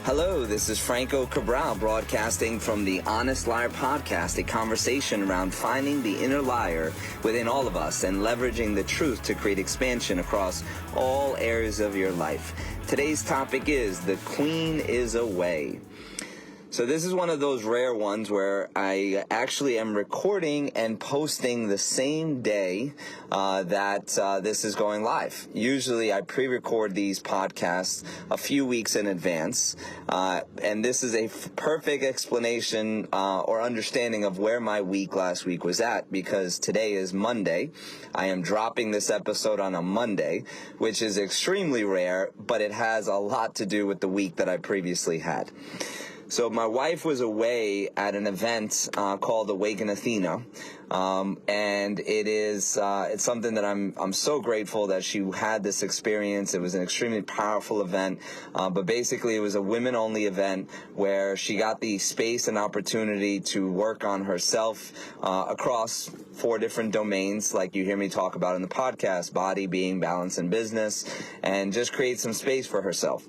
Hello, this is Franco Cabral broadcasting from the Honest Liar podcast, a conversation around finding the inner liar within all of us and leveraging the truth to create expansion across all areas of your life. Today's topic is The Queen is Away. So this is one of those rare ones where I actually am recording and posting the same day that this is going live. Usually I pre-record these podcasts a few weeks in advance, and this is a perfect explanation or understanding of where my week last week was at, because today is Monday. I am dropping this episode on a Monday, which is extremely rare, but it has a lot to do with the week that I previously had. So my wife was away at an event called Awaken Athena, and it's something that I'm so grateful that she had this experience. It was an extremely powerful event, but basically it was a women-only event where she got the space and opportunity to work on herself across 4 different domains, like you hear me talk about in the podcast: body, being, balance, and business, and just create some space for herself.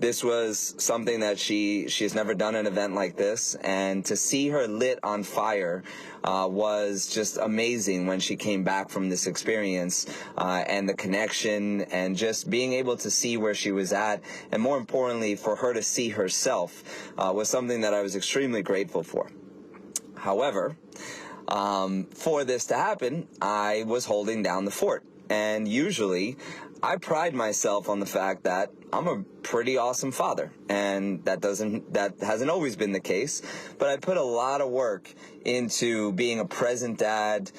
This was something that she has never done an event like this, and to see her lit on fire was just amazing when she came back from this experience, and the connection and just being able to see where she was at, and more importantly for her to see herself was something that I was extremely grateful for. However, for this to happen, I was holding down the fort, and usually I pride myself on the fact that I'm a pretty awesome father, and that hasn't always been the case, but I put a lot of work into being a present dad,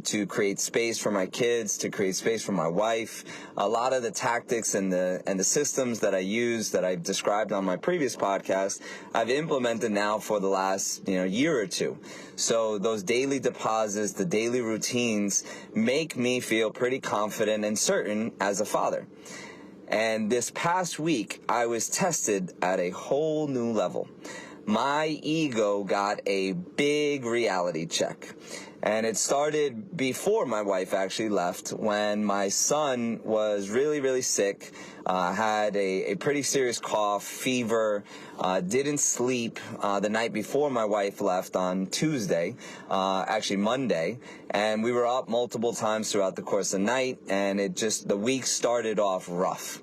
to create space for my kids, to create space for my wife. A lot of the tactics and the systems that I use, that I've described on my previous podcast, I've implemented now for the last year or two. So those daily deposits, the daily routines, make me feel pretty confident and certain as a father. And this past week, I was tested at a whole new level. My ego got a big reality check. And it started before my wife actually left, when my son was really, really sick, had a pretty serious cough, fever, didn't sleep the night before my wife left on Tuesday, actually Monday, and we were up multiple times throughout the course of the night, and the week started off rough.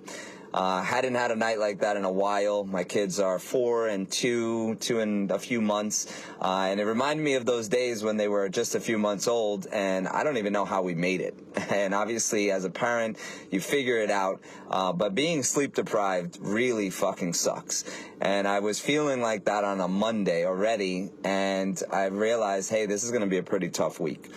Hadn't had a night like that in a while. My kids are 4 and 2 and a few months, and it reminded me of those days when they were just a few months old, and I don't even know how we made it. And obviously, as a parent, you figure it out, but being sleep deprived really fucking sucks. And I was feeling like that on a Monday already, and I realized, hey, this is going to be a pretty tough week.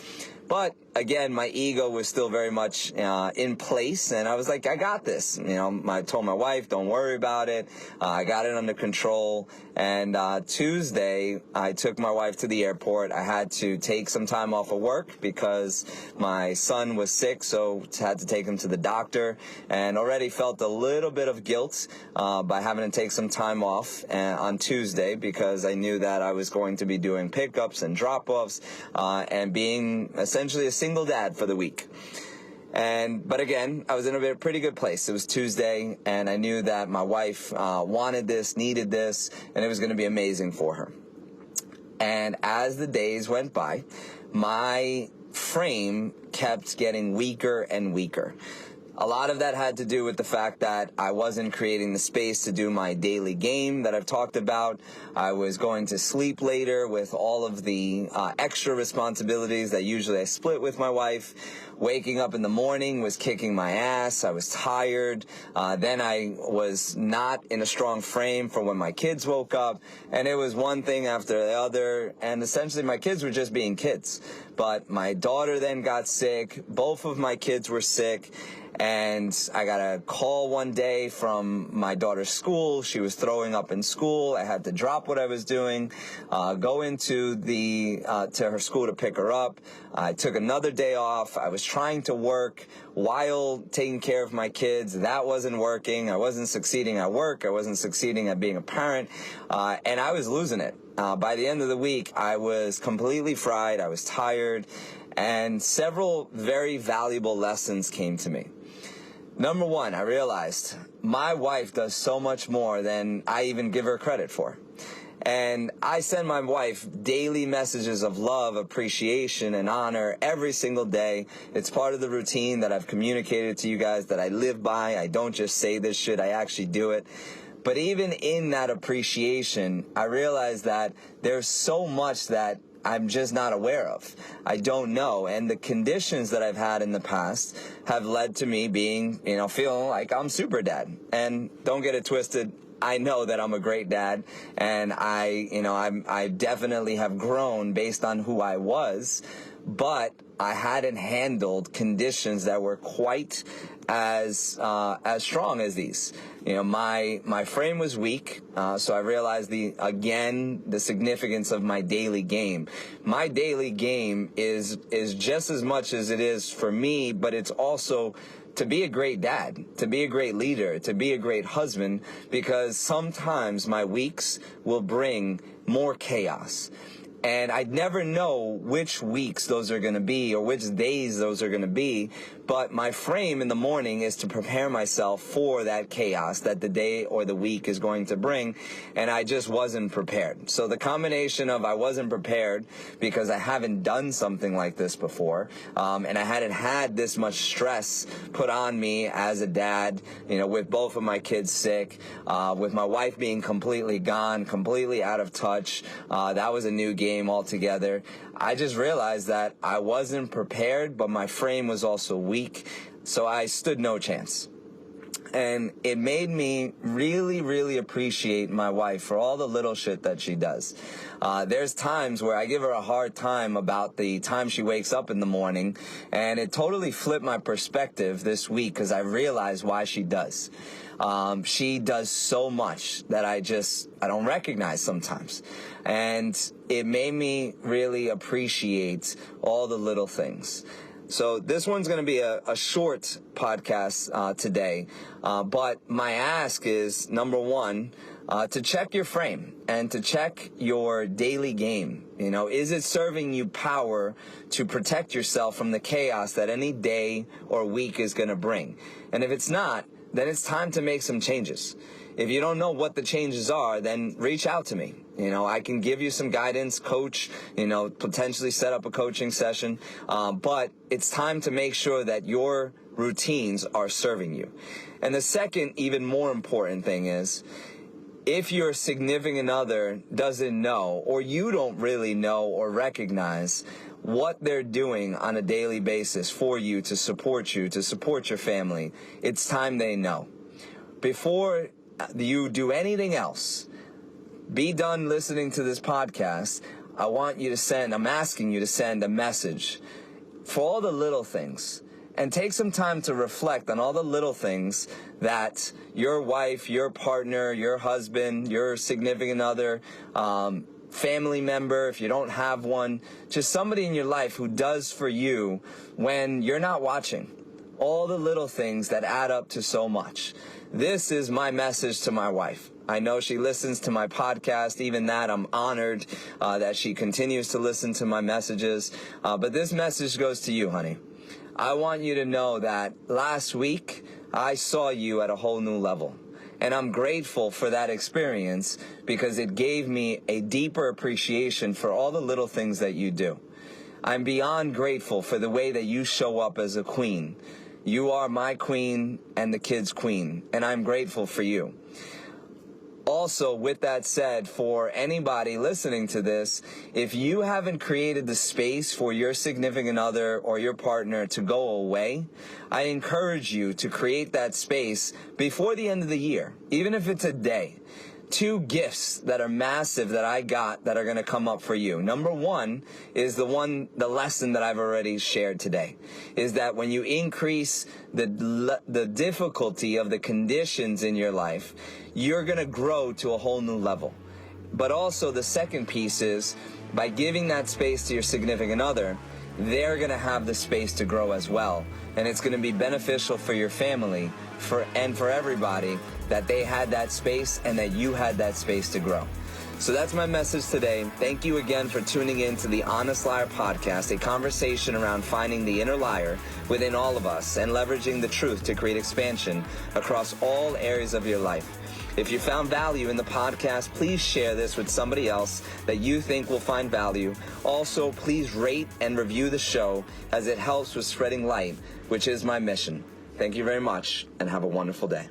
But again, my ego was still very much in place, and I was like, I got this. I told my wife, don't worry about it. I got it under control. And Tuesday, I took my wife to the airport. I had to take some time off of work because my son was sick, so I had to take him to the doctor, and already felt a little bit of guilt by having to take some time off on Tuesday, because I knew that I was going to be doing pickups and drop-offs and being essentially a single dad for the week. But again, I was in a pretty good place. It was Tuesday, and I knew that my wife wanted this, needed this, and it was going to be amazing for her. And as the days went by, my frame kept getting weaker and weaker. A lot of that had to do with the fact that I wasn't creating the space to do my daily game that I've talked about. I was going to sleep later with all of the extra responsibilities that usually I split with my wife. Waking up in the morning was kicking my ass. I was tired. Then I was not in a strong frame for when my kids woke up. And it was one thing after the other. And essentially my kids were just being kids. But my daughter then got sick. Both of my kids were sick. And I got a call one day from my daughter's school. She was throwing up in school. I had to drop what I was doing, go into to her school to pick her up. I took another day off. I was trying to work while taking care of my kids. That wasn't working. I wasn't succeeding at work. I wasn't succeeding at being a parent. And I was losing it. By the end of the week, I was completely fried. I was tired. And several very valuable lessons came to me. Number one, I realized my wife does so much more than I even give her credit for. And I send my wife daily messages of love, appreciation, and honor every single day. It's part of the routine that I've communicated to you guys that I live by. I don't just say this shit, I actually do it. But even in that appreciation, I realize that there's so much that I'm just not aware of. I don't know. And the conditions that I've had in the past have led to me being, feeling like I'm super dad. And don't get it twisted. I know that I'm a great dad, and I definitely have grown based on who I was, but I hadn't handled conditions that were quite as strong as these. My frame was weak, so I realized the significance of my daily game. My daily game is just as much as it is for me, but it's also to be a great dad, to be a great leader, to be a great husband, because sometimes my weeks will bring more chaos. And I'd never know which weeks those are going to be or which days those are going to be. But my frame in the morning is to prepare myself for that chaos that the day or the week is going to bring. And I just wasn't prepared. So the combination of I wasn't prepared because I haven't done something like this before. And I hadn't had this much stress put on me as a dad, with both of my kids sick, with my wife being completely gone, completely out of touch. That was a new game altogether. I just realized that I wasn't prepared, but my frame was also weak, so I stood no chance. And it made me really, really appreciate my wife for all the little shit that she does. There's times where I give her a hard time about the time she wakes up in the morning, and it totally flipped my perspective this week because I realized why she does. She does so much that I don't recognize sometimes. And it made me really appreciate all the little things. So this one's going to be a short podcast today. But my ask is, number one, to check your frame and to check your daily game. Is it serving you power to protect yourself from the chaos that any day or week is going to bring? And if it's not, then it's time to make some changes. If you don't know what the changes are, then reach out to me. I can give you some guidance, coach, potentially set up a coaching session. But it's time to make sure that your routines are serving you. And the second, even more important thing is, if your significant other doesn't know, or you don't really know or recognize what they're doing on a daily basis for you, to support your family, it's time they know. Before you do anything else, be done listening to this podcast, I'm asking you to send a message for all the little things. And take some time to reflect on all the little things that your wife, your partner, your husband, your significant other, family member, if you don't have one, just somebody in your life who does for you when you're not watching. All the little things that add up to so much. This is my message to my wife. I know she listens to my podcast. Even that, I'm honored that she continues to listen to my messages. But this message goes to you, honey. I want you to know that last week, I saw you at a whole new level. And I'm grateful for that experience because it gave me a deeper appreciation for all the little things that you do. I'm beyond grateful for the way that you show up as a queen. You are my queen and the kids' queen, and I'm grateful for you. Also, with that said, for anybody listening to this, if you haven't created the space for your significant other or your partner to go away, I encourage you to create that space before the end of the year, even if it's a day. 2 gifts that are massive that I got that are going to come up for you. Number one is the lesson that I've already shared today, is that when you increase the difficulty of the conditions in your life, you're going to grow to a whole new level. But also the second piece is, by giving that space to your significant other, they're going to have the space to grow as well. And it's going to be beneficial for your family and for everybody that they had that space and that you had that space to grow. So that's my message today. Thank you again for tuning in to the Honest Liar Podcast, a conversation around finding the inner liar within all of us and leveraging the truth to create expansion across all areas of your life. If you found value in the podcast, please share this with somebody else that you think will find value. Also, please rate and review the show as it helps with spreading light, which is my mission. Thank you very much and have a wonderful day.